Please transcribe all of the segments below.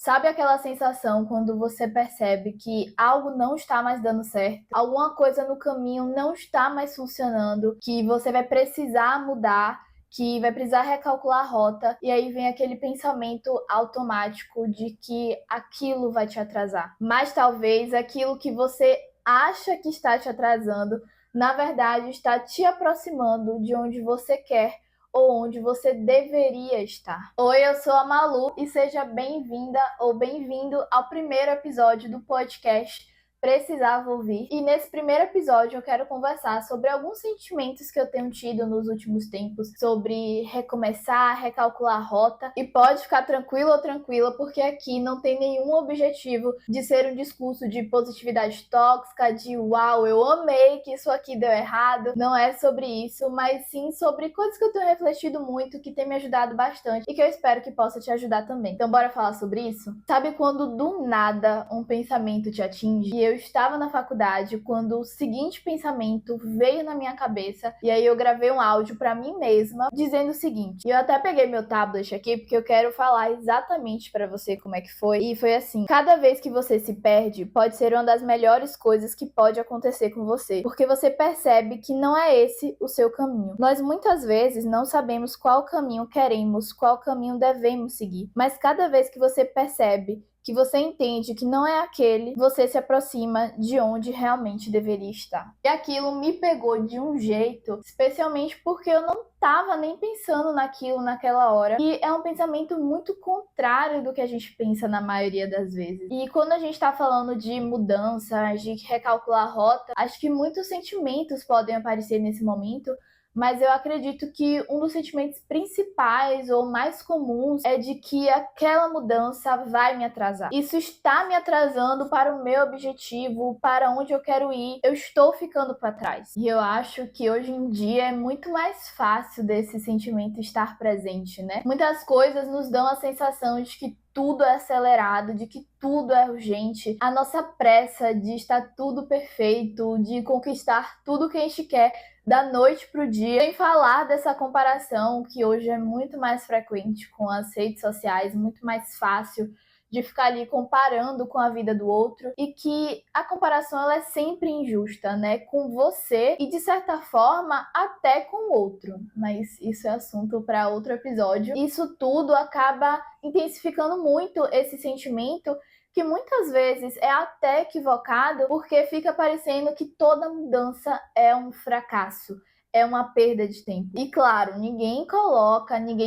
Sabe aquela sensação quando você percebe que algo não está mais dando certo, alguma coisa no caminho não está mais funcionando, que você vai precisar mudar, que vai precisar recalcular a rota, e aí vem aquele pensamento automático de que aquilo vai te atrasar. Mas talvez aquilo que você acha que está te atrasando, na verdade está te aproximando de onde você quer ou onde você deveria estar. Oi, eu sou a Malu e seja bem-vinda ou bem-vindo ao primeiro episódio do podcast Precisava Ouvir. E nesse primeiro episódio eu quero conversar sobre alguns sentimentos que eu tenho tido nos últimos tempos, sobre recomeçar, recalcular a rota. E pode ficar tranquilo ou tranquila, porque aqui não tem nenhum objetivo de ser um discurso de positividade tóxica, de uau, eu amei que isso aqui deu errado. Não é sobre isso, mas sim sobre coisas que eu tenho refletido muito, que tem me ajudado bastante e que eu espero que possa te ajudar também. Então bora falar sobre isso? Sabe quando do nada um pensamento te atinge? E eu estava na faculdade quando o seguinte pensamento veio na minha cabeça, e aí eu gravei um áudio para mim mesma dizendo o seguinte. E eu até peguei meu tablet aqui porque eu quero falar exatamente para você como é que foi. E foi assim: cada vez que você se perde, pode ser uma das melhores coisas que pode acontecer com você, porque você percebe que não é esse o seu caminho. Nós muitas vezes não sabemos qual caminho queremos, qual caminho devemos seguir, mas cada vez que você percebe, que você entende que não é aquele, você se aproxima de onde realmente deveria estar. E aquilo me pegou de um jeito, especialmente porque eu não estava nem pensando naquilo naquela hora. E é um pensamento muito contrário do que a gente pensa na maioria das vezes. E quando a gente está falando de mudança, de recalcular a rota, acho que muitos sentimentos podem aparecer nesse momento, mas eu acredito que um dos sentimentos principais ou mais comuns é de que aquela mudança vai me atrasar. Isso está me atrasando para o meu objetivo, para onde eu quero ir. Eu estou ficando para trás. E eu acho que hoje em dia é muito mais fácil desse sentimento estar presente, né? Muitas coisas nos dão a sensação de que tudo é acelerado, de que tudo é urgente. A nossa pressa de estar tudo perfeito, de conquistar tudo que a gente quer da noite pro dia. Sem falar dessa comparação que hoje é muito mais frequente com as redes sociais, muito mais fácil de ficar ali comparando com a vida do outro, e que a comparação ela é sempre injusta, né? Com você e, de certa forma, até com o outro. Mas isso é assunto para outro episódio. Isso tudo acaba intensificando muito esse sentimento, que muitas vezes é até equivocado, porque fica parecendo que toda mudança é um fracasso, é uma perda de tempo. E claro, ninguém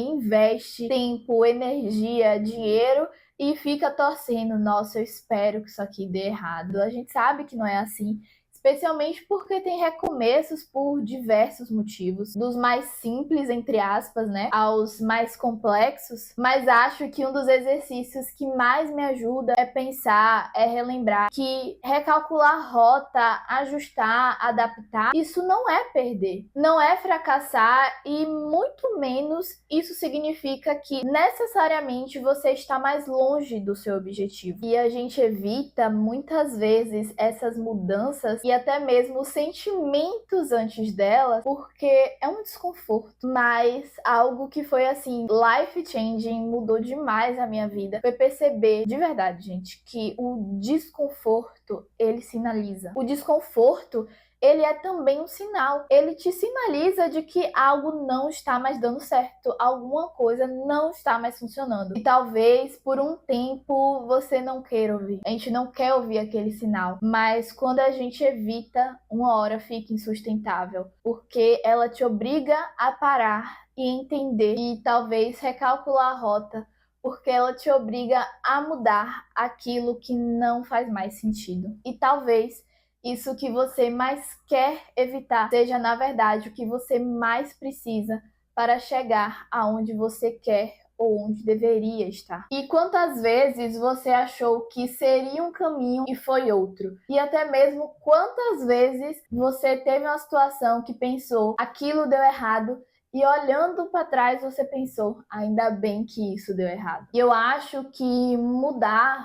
investe tempo, energia, dinheiro e fica torcendo, nossa, eu espero que isso aqui dê errado. A gente sabe que não é assim, especialmente porque tem recomeços por diversos motivos, dos mais simples, entre aspas, né, aos mais complexos. Mas acho que um dos exercícios que mais me ajuda é pensar, é relembrar que recalcular rota, ajustar, adaptar, isso não é perder, não é fracassar, e muito menos isso significa que necessariamente você está mais longe do seu objetivo. E a gente evita muitas vezes essas mudanças e até mesmo os sentimentos antes delas, porque é um desconforto, mas algo que foi assim, life changing, mudou demais a minha vida, foi perceber de verdade, gente, que o desconforto, ele sinaliza. O desconforto, ele é também um sinal. Ele te sinaliza de que algo não está mais dando certo, alguma coisa não está mais funcionando. E talvez por um tempo você não queira ouvir. A gente não quer ouvir aquele sinal, mas quando a gente evita, uma hora fica insustentável, porque ela te obriga a parar e entender e talvez recalcular a rota, porque ela te obriga a mudar aquilo que não faz mais sentido. E talvez isso que você mais quer evitar seja, na verdade, o que você mais precisa para chegar aonde você quer ou onde deveria estar. E quantas vezes você achou que seria um caminho e foi outro? E até mesmo quantas vezes você teve uma situação que pensou, aquilo deu errado, e olhando para trás você pensou, ainda bem que isso deu errado. E eu acho que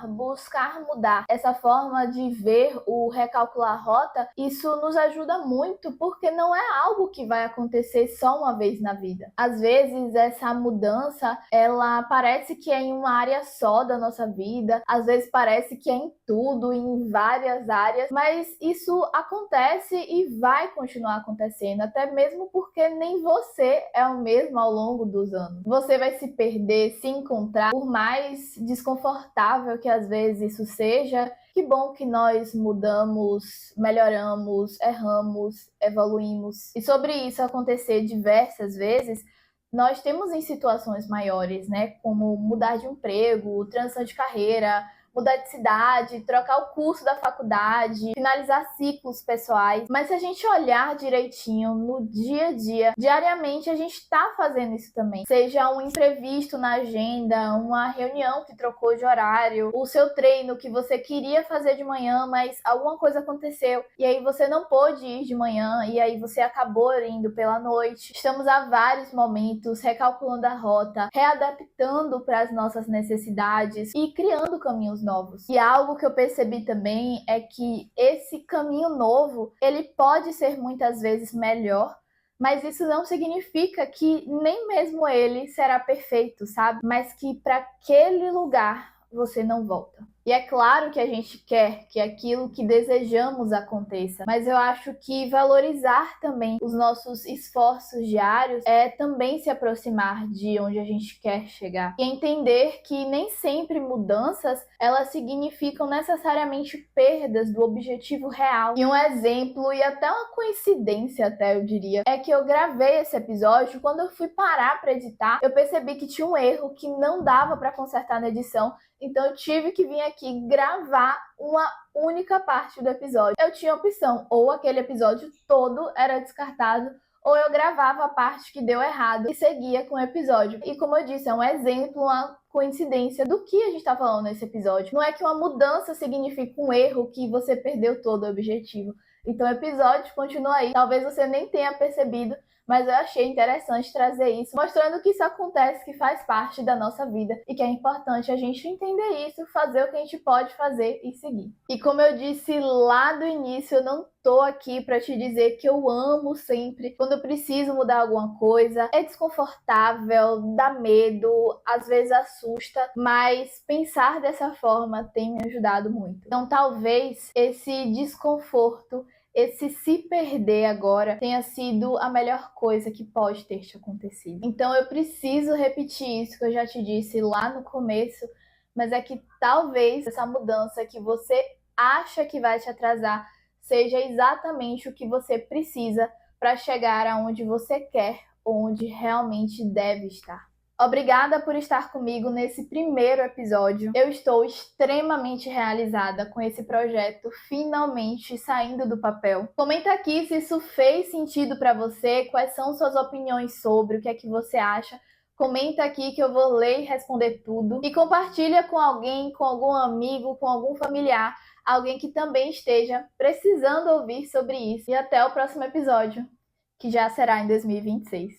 buscar mudar essa forma de ver o recalcular a rota, isso nos ajuda muito, porque não é algo que vai acontecer só uma vez na vida. Às vezes essa mudança, ela parece que é em uma área só da nossa vida, às vezes parece que é em tudo, em várias áreas, mas isso acontece e vai continuar acontecendo, até mesmo porque nem você é o mesmo ao longo dos anos. Você vai se perder, se encontrar, por mais desconfortável que às vezes isso seja. Que bom que nós mudamos, melhoramos, erramos, evoluímos. E sobre isso acontecer diversas vezes, nós temos em situações maiores, né? Como mudar de emprego, transição de carreira, mudar de cidade, trocar o curso da faculdade, finalizar ciclos pessoais. Mas se a gente olhar direitinho no dia a dia, diariamente a gente está fazendo isso também. Seja um imprevisto na agenda, uma reunião que trocou de horário, o seu treino que você queria fazer de manhã, mas alguma coisa aconteceu e aí você não pôde ir de manhã e aí você acabou indo pela noite. Estamos há vários momentos recalculando a rota, readaptando para as nossas necessidades e criando caminhos novos. E algo que eu percebi também é que esse caminho novo, ele pode ser muitas vezes melhor, mas isso não significa que nem mesmo ele será perfeito, sabe? Mas que para aquele lugar você não volta. E é claro que a gente quer que aquilo que desejamos aconteça, mas eu acho que valorizar também os nossos esforços diários é também se aproximar de onde a gente quer chegar. E entender que nem sempre mudanças, elas significam necessariamente perdas do objetivo real. E um exemplo, e até uma coincidência até eu diria, é que eu gravei esse episódio, quando eu fui parar para editar, eu percebi que tinha um erro que não dava para consertar na edição, então eu tive que vir aqui gravar uma única parte do episódio. Eu tinha a opção, ou aquele episódio todo era descartado, ou eu gravava a parte que deu errado e seguia com o episódio. E como eu disse, é um exemplo, uma coincidência do que a gente está falando nesse episódio. Não é que uma mudança significa um erro, que você perdeu todo o objetivo. Então o episódio continua aí. Talvez você nem tenha percebido, mas eu achei interessante trazer isso, mostrando que isso acontece, que faz parte da nossa vida e que é importante a gente entender isso, fazer o que a gente pode fazer e seguir. E como eu disse lá do início, eu não tô aqui para te dizer que eu amo sempre. Quando eu preciso mudar alguma coisa, é desconfortável, dá medo, às vezes assusta, mas pensar dessa forma tem me ajudado muito. Então talvez esse desconforto, esse se perder agora tenha sido a melhor coisa que pode ter te acontecido. Então eu preciso repetir isso que eu já te disse lá no começo, mas é que talvez essa mudança que você acha que vai te atrasar seja exatamente o que você precisa para chegar aonde você quer, onde realmente deve estar. Obrigada por estar comigo nesse primeiro episódio. Eu estou extremamente realizada com esse projeto finalmente saindo do papel. Comenta aqui se isso fez sentido para você, quais são suas opiniões sobre, o que é que você acha. Comenta aqui que eu vou ler e responder tudo. E compartilha com alguém, com algum amigo, com algum familiar, alguém que também esteja precisando ouvir sobre isso. E até o próximo episódio, que já será em 2026.